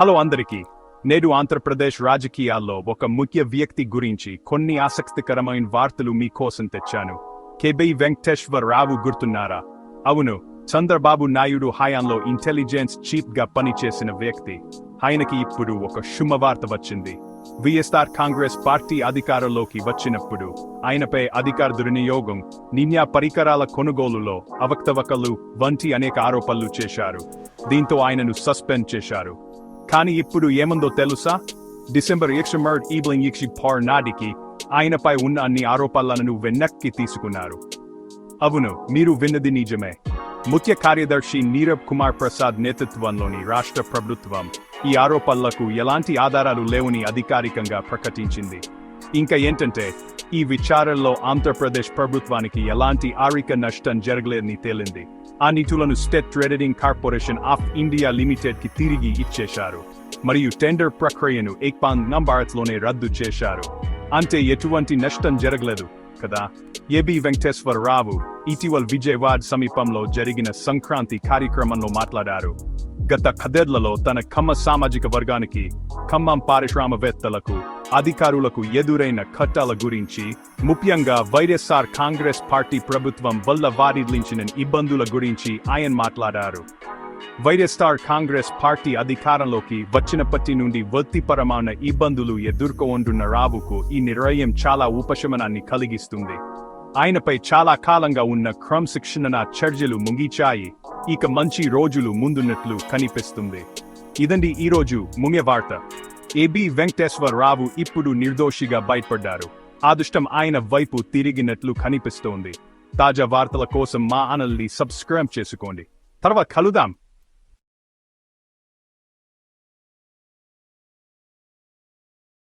Hello అందరికీ. నేడు ఆంధ్రప్రదేశ్ రాజకీయాల్లో ఒక ముఖ్య వ్యక్తి గురించి కొన్ని ఆసక్తికరమైన వార్తలు మీకోసం తెచ్చాను. కెబి వెంకటేశ్వరరావు గుర్తున్నారా? అవును, చంద్రబాబు నాయుడు హయాంలో ఇంటెలిజెన్స్ చీఫ్ గా పనిచేసిన వ్యక్తి. ఆయనకి ఇప్పుడు ఒక శుభవార్త వచ్చింది. వైఎస్ఆర్ కాంగ్రెస్ పార్టీ అధికారంలోకి వచ్చినప్పుడు ఆయనపై అధికార దుర్వినియోగం, నిన్య పరికరాల కొనుగోలులో అవకతవకలు వంటి అనేక ఆరోపణలు చేశారు. దీంతో ఆయనను సస్పెండ్ చేశారు. కానీ ఇప్పుడు ఏమందో తెలుసా? డిసెంబర్ 26 నాటికి ఆయనపై ఉన్న అన్ని ఆరోపణలను వెనక్కి తీసుకున్నారు. అవును, మీరు విన్నది నిజమే. ముఖ్య కార్యదర్శి నీరబ్ కుమార్ ప్రసాద్ నేతృత్వంలోని రాష్ట్ర ప్రభుత్వం ఈ ఆరోపణలకు ఎలాంటి ఆధారాలు లేవని అధికారికంగా ప్రకటించింది. ఇంకా ఏంటంటే, ఈ విచారణలో ఆంధ్రప్రదేశ్ ప్రభుత్వానికి ఎలాంటి ఆర్థిక నష్టం జరగలేదని తేలింది. ఆ నిధులను state trading corporation of India limited కి తిరిగి ఇచ్చేశారు. మరియు టెండర్ ప్రక్రియను లోనే రద్దు చేశారు. అంటే ఎటువంటి నష్టం జరగలేదు కదా. ఏబి వెంకటేశ్వరరావు ఇటీవల విజయవాడ సమీపంలో జరిగిన సంక్రాంతి కార్యక్రమంలో మాట్లాడారు. గత 10 తన ఖమ్మ సామాజిక వర్గానికి, ఖమ్మం పారిశ్రామికవేత్తలకు, అధికారులకు ఎదురైన కట్టాల గురించి, ముఖ్యంగా వైఎస్ఆర్ కాంగ్రెస్ పార్టీ ప్రభుత్వం వల్ల వారిల్లించిన ఇబ్బందుల గురించి ఆయన మాట్లాడారు. వైఎస్ఆర్ కాంగ్రెస్ పార్టీ అధికారంలోకి వచ్చినప్పటి నుండి వృత్తిపరమైన ఇబ్బందులు ఎదుర్కొంటున్న రావుకు ఈ నిర్ణయం చాలా ఉపశమనాన్ని కలిగిస్తుంది. ఆయనపై చాలా కాలంగా ఉన్న క్రమశిక్షణ చర్యలు ముగిచాయి. ఇక మంచి రోజులు ముందున్నట్లు కనిపిస్తుంది. ఇదండి ఈరోజు ముఖ్య వార్త. ఏబి వెంకటేశ్వరరావు ఇప్పుడు నిర్దోషిగా బయటపడ్డారు. అదృష్టం ఆయన వైపు తిరిగినట్లు కనిపిస్తోంది. తాజా వార్తల కోసం మా ఛానల్ని సబ్స్క్రైబ్ చేసుకోండి. తర్వాత కలుద్దాం.